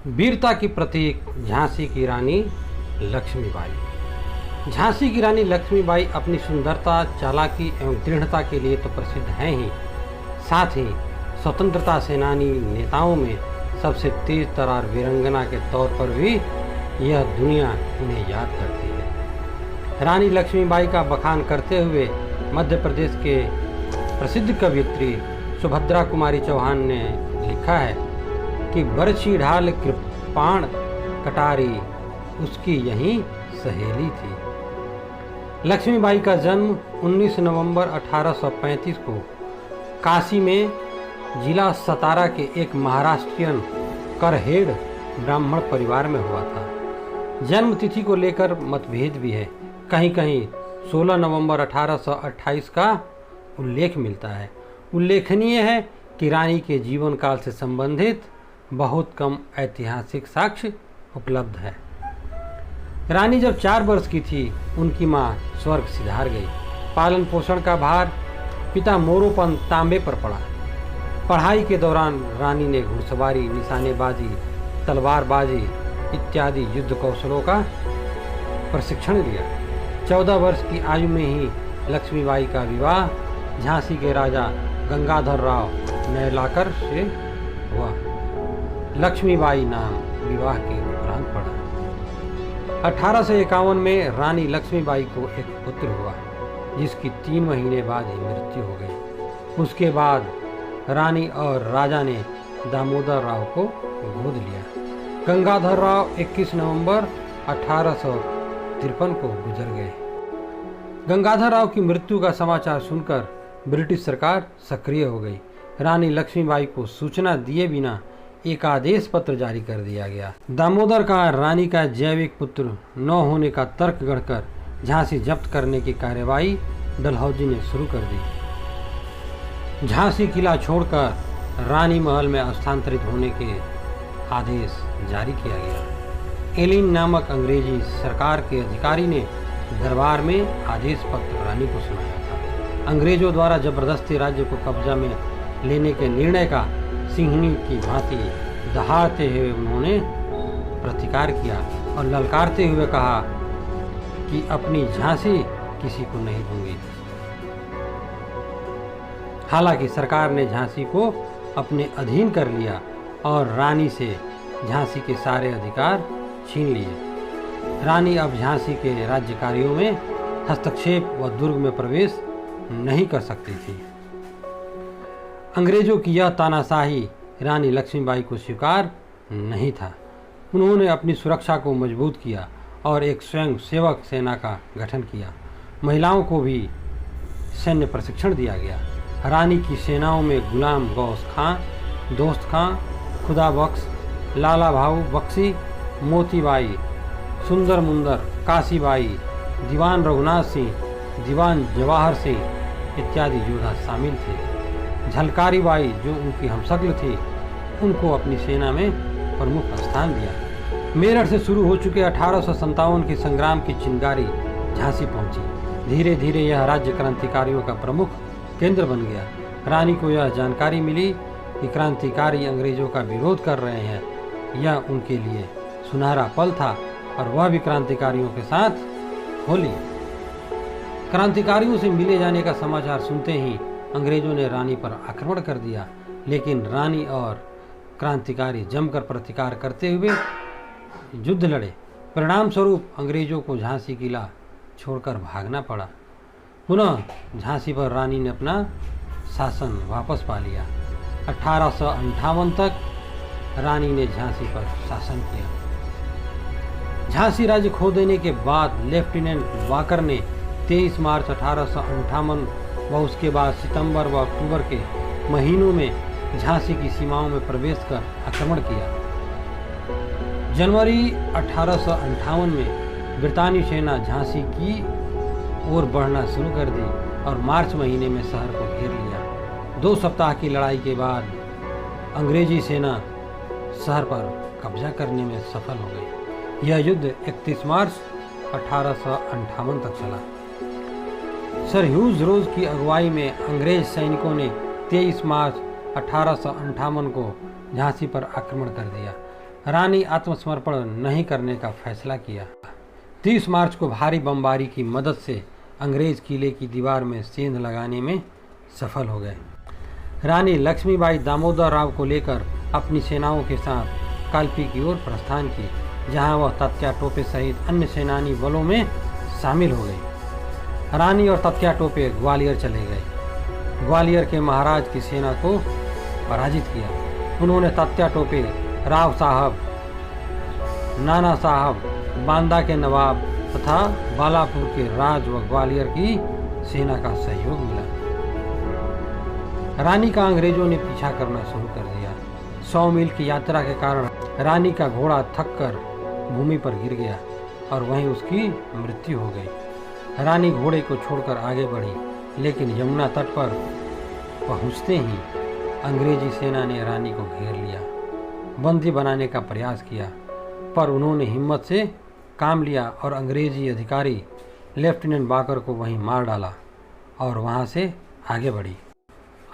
वीरता की प्रतीक झांसी की रानी लक्ष्मीबाई। झांसी की रानी लक्ष्मीबाई अपनी सुंदरता, चालाकी एवं दृढ़ता के लिए तो प्रसिद्ध हैं ही, साथ ही स्वतंत्रता सेनानी नेताओं में सबसे तेज तर्रार वीरांगना के तौर पर भी यह दुनिया इन्हें याद करती है। रानी लक्ष्मीबाई का बखान करते हुए मध्य प्रदेश के प्रसिद्ध कवयित्री सुभद्रा कुमारी चौहान ने लिखा है कि बरछी ढाल कृपाण कटारी उसकी यही सहेली थी। लक्ष्मीबाई का जन्म 19 नवंबर 1835 को काशी में जिला सतारा के एक महाराष्ट्रियन करहेड़ ब्राह्मण परिवार में हुआ था। जन्म तिथि को लेकर मतभेद भी है। कहीं कहीं 16 नवंबर 1828 का उल्लेख मिलता है। उल्लेखनीय है कि रानी के जीवन काल से संबंधित बहुत कम ऐतिहासिक साक्ष्य उपलब्ध है। रानी जब 4 वर्ष की थी, उनकी मां स्वर्ग सिधार गई। पालन पोषण का भार पिता मोरोपंत तांबे पर पड़ा। पढ़ाई के दौरान रानी ने घुड़सवारी, निशानेबाजी, तलवारबाजी इत्यादि युद्ध कौशलों का प्रशिक्षण लिया। 14 वर्ष की आयु में ही लक्ष्मीबाई का विवाह झांसी के राजा गंगाधर राव नयलाकर से हुआ। लक्ष्मीबाई नाम विवाह के उपरांत पड़ा। 1851 में रानी लक्ष्मीबाई को एक पुत्र हुआ, जिसकी 3 महीने बाद ही मृत्यु हो गई। उसके बाद रानी और राजा ने दामोदर राव को गोद लिया। गंगाधर राव 21 नवंबर 1853 को गुजर गए। गंगाधर राव की मृत्यु का समाचार सुनकर ब्रिटिश सरकार सक्रिय हो गई। रानी लक्ष्मीबाई को सूचना दिए बिना एक आदेश पत्र जारी कर दिया गया। दामोदर का रानी का जैविक पुत्र न होने का तर्क गढ़कर झांसी जब्त करने की कार्यवाही डलहौजी ने शुरू कर दी। झांसी किला छोड़कर रानी महल में स्थानांतरित होने के आदेश जारी किया गया। एलिन नामक अंग्रेजी सरकार के अधिकारी ने दरबार में आदेश पत्र रानी को सुनाया था। अंग्रेजों द्वारा जबरदस्ती राज्य को कब्जा में लेने के निर्णय का सिंहनी की भांति दहाड़ते हुए उन्होंने प्रतिकार किया और ललकारते हुए कहा कि अपनी झांसी किसी को नहीं दूंगी। हालांकि सरकार ने झांसी को अपने अधीन कर लिया और रानी से झांसी के सारे अधिकार छीन लिए। रानी अब झांसी के राज्य कार्यों में हस्तक्षेप व दुर्ग में प्रवेश नहीं कर सकती थी। अंग्रेजों की यह तानाशाही रानी लक्ष्मीबाई को स्वीकार नहीं था। उन्होंने अपनी सुरक्षा को मजबूत किया और एक स्वयं सेवक सेना का गठन किया। महिलाओं को भी सैन्य प्रशिक्षण दिया गया। रानी की सेनाओं में गुलाम गौस खां, दोस्त खां, खुदा बख्श, लाला भाऊ बख्शी, मोतीबाई, सुंदर मुंदर, काशीबाई, दीवान रघुनाथ सिंह, दीवान जवाहर सिंह इत्यादि योद्धा शामिल थे। झलकारी बाई जो उनकी हमशक्ल थी, उनको अपनी सेना में प्रमुख स्थान दिया। मेरठ से शुरू हो चुके 1857 के संग्राम की चिंगारी झांसी पहुंची। धीरे धीरे यह राज्य क्रांतिकारियों का प्रमुख केंद्र बन गया। रानी को यह जानकारी मिली कि क्रांतिकारी अंग्रेजों का विरोध कर रहे हैं। यह उनके लिए सुनहरा पल था और वह भी क्रांतिकारियों के साथ होली। क्रांतिकारियों से मिले जाने का समाचार सुनते ही अंग्रेजों ने रानी पर आक्रमण कर दिया, लेकिन रानी और क्रांतिकारी जमकर प्रतिकार करते हुए युद्ध लड़े। परिणाम स्वरूप अंग्रेजों को झांसी किला छोड़कर भागना पड़ा। पुनः झांसी पर रानी ने अपना शासन वापस पा लिया। 1858 तक रानी ने झांसी पर शासन किया। झांसी राज्य खो देने के बाद लेफ्टिनेंट वाकर ने 23 मार्च 1858 व उसके बाद सितंबर व अक्टूबर के महीनों में झांसी की सीमाओं में प्रवेश कर आक्रमण किया। जनवरी 1858 में ब्रितानी सेना झांसी की ओर बढ़ना शुरू कर दी और मार्च महीने में शहर को घेर लिया। 2 सप्ताह की लड़ाई के बाद अंग्रेजी सेना शहर पर कब्जा करने में सफल हो गई। यह युद्ध 31 मार्च 1858 तक चला। सर ह्यूज रोज की अगुवाई में अंग्रेज सैनिकों ने 23 मार्च 1858 को झांसी पर आक्रमण कर दिया। रानी आत्मसमर्पण नहीं करने का फैसला किया। 30 मार्च को भारी बमबारी की मदद से अंग्रेज किले की दीवार में सेंध लगाने में सफल हो गए। रानी लक्ष्मीबाई दामोदर राव को लेकर अपनी सेनाओं के साथ कालपी की ओर प्रस्थान की, जहां वह तात्या टोपे सहित अन्य सेनानी बलों में शामिल हो गई। रानी और तात्या टोपे ग्वालियर चले गए। ग्वालियर के महाराज की सेना को पराजित किया। उन्होंने तात्या टोपे, राव साहब, नाना साहब, बांदा के नवाब तथा बालापुर के राज व ग्वालियर की सेना का सहयोग मिला। रानी का अंग्रेजों ने पीछा करना शुरू कर दिया। 100 मील की यात्रा के कारण रानी का घोड़ा थककर भूमि पर गिर गया और वहीं उसकी मृत्यु हो गई। रानी घोड़े को छोड़कर आगे बढ़ी, लेकिन यमुना तट पर पहुंचते ही अंग्रेजी सेना ने रानी को घेर लिया। बंदी बनाने का प्रयास किया, पर उन्होंने हिम्मत से काम लिया और अंग्रेजी अधिकारी लेफ्टिनेंट बाकर को वहीं मार डाला और वहां से आगे बढ़ी।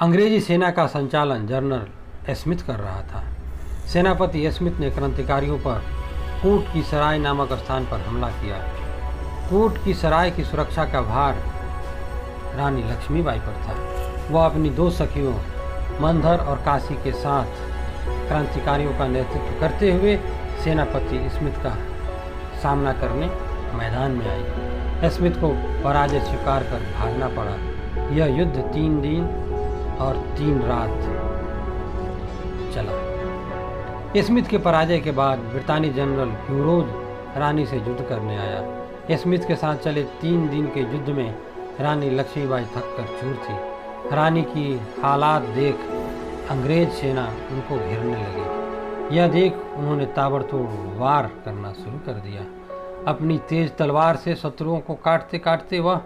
अंग्रेजी सेना का संचालन जनरल स्मिथ कर रहा था। सेनापति स्मिथ ने क्रांतिकारियों पर कोट की सराय नामक स्थान पर हमला किया। कोट की सराय की सुरक्षा का भार रानी लक्ष्मीबाई पर था। वह अपनी 2 सखियों मंधर और काशी के साथ क्रांतिकारियों का नेतृत्व करते हुए सेनापति स्मिथ का सामना करने मैदान में आई। स्मिथ को पराजय स्वीकार कर भागना पड़ा। यह युद्ध 3 दिन और 3 रात चला। स्मिथ के पराजय के बाद ब्रितानी जनरल ह्यूरोज रानी से युद्ध करने आया। स्मिथ के साथ चले 3 दिन के युद्ध में रानी लक्ष्मीबाई थककर चूर थी। रानी की हालात देख अंग्रेज सेना उनको घेरने लगी। यह देख उन्होंने ताबड़तोड़ वार करना शुरू कर दिया। अपनी तेज तलवार से शत्रुओं को काटते काटते वह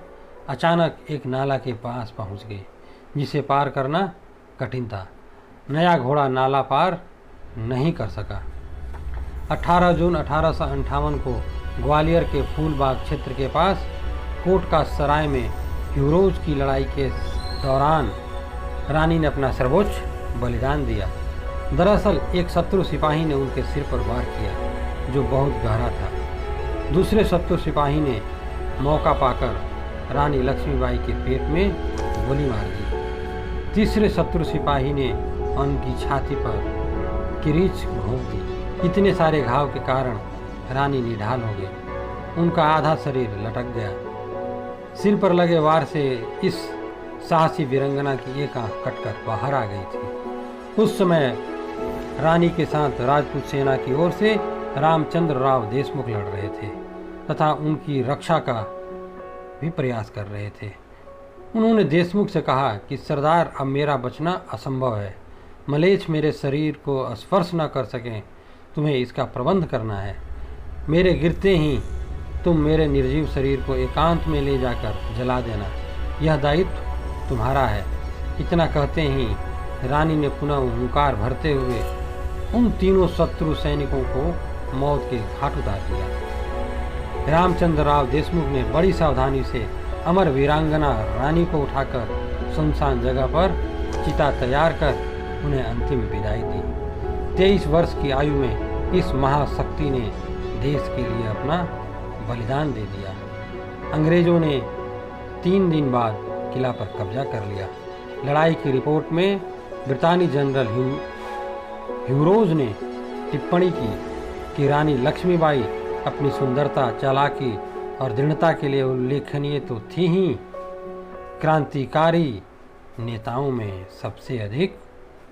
अचानक एक नाला के पास पहुंच गई, जिसे पार करना कठिन था। नया घोड़ा नाला पार नहीं कर सका। 18 जून 1858 को ग्वालियर के फूलबाग क्षेत्र के पास कोट का सराय में ह्यूरोज की लड़ाई के दौरान रानी ने अपना सर्वोच्च बलिदान दिया। दरअसल एक शत्रु सिपाही ने उनके सिर पर वार किया, जो बहुत गहरा था। दूसरे शत्रु सिपाही ने मौका पाकर रानी लक्ष्मीबाई के पेट में गोली मार दी। तीसरे शत्रु सिपाही ने उनकी छाती पर किरीच घोंप दी। इतने सारे घाव के कारण रानी निढाल हो गई। उनका आधा शरीर लटक गया। सिर पर लगे वार से इस साहसी वीरंगना की एक आंख कटकर बाहर आ गई थी। उस समय रानी के साथ राजपूत सेना की ओर से रामचंद्र राव देशमुख लड़ रहे थे तथा उनकी रक्षा का भी प्रयास कर रहे थे। उन्होंने देशमुख से कहा कि सरदार, अब मेरा बचना असंभव है। मलेच्छ मेरे शरीर को स्पर्श न कर सकें, तुम्हें इसका प्रबंध करना है। मेरे गिरते ही तुम मेरे निर्जीव शरीर को एकांत में ले जाकर जला देना। यह दायित्व तुम्हारा है। इतना कहते ही रानी ने पुनः हुंकार भरते हुए उन तीनों शत्रु सैनिकों को मौत के घाट उतार दिया। रामचंद्र राव देशमुख ने बड़ी सावधानी से अमर वीरांगना रानी को उठाकर सुनसान जगह पर चिता तैयार कर उन्हें अंतिम विदाई दी। 23 वर्ष की आयु में इस महाशक्ति ने देश के लिए अपना बलिदान दे दिया। अंग्रेजों ने 3 दिन बाद किला पर कब्जा कर लिया। लड़ाई की रिपोर्ट में ब्रितानी जनरल ह्यूरोज ने टिप्पणी की कि रानी लक्ष्मीबाई अपनी सुंदरता, चालाकी और दृढ़ता के लिए उल्लेखनीय तो थी ही, क्रांतिकारी नेताओं में सबसे अधिक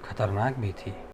खतरनाक भी थी।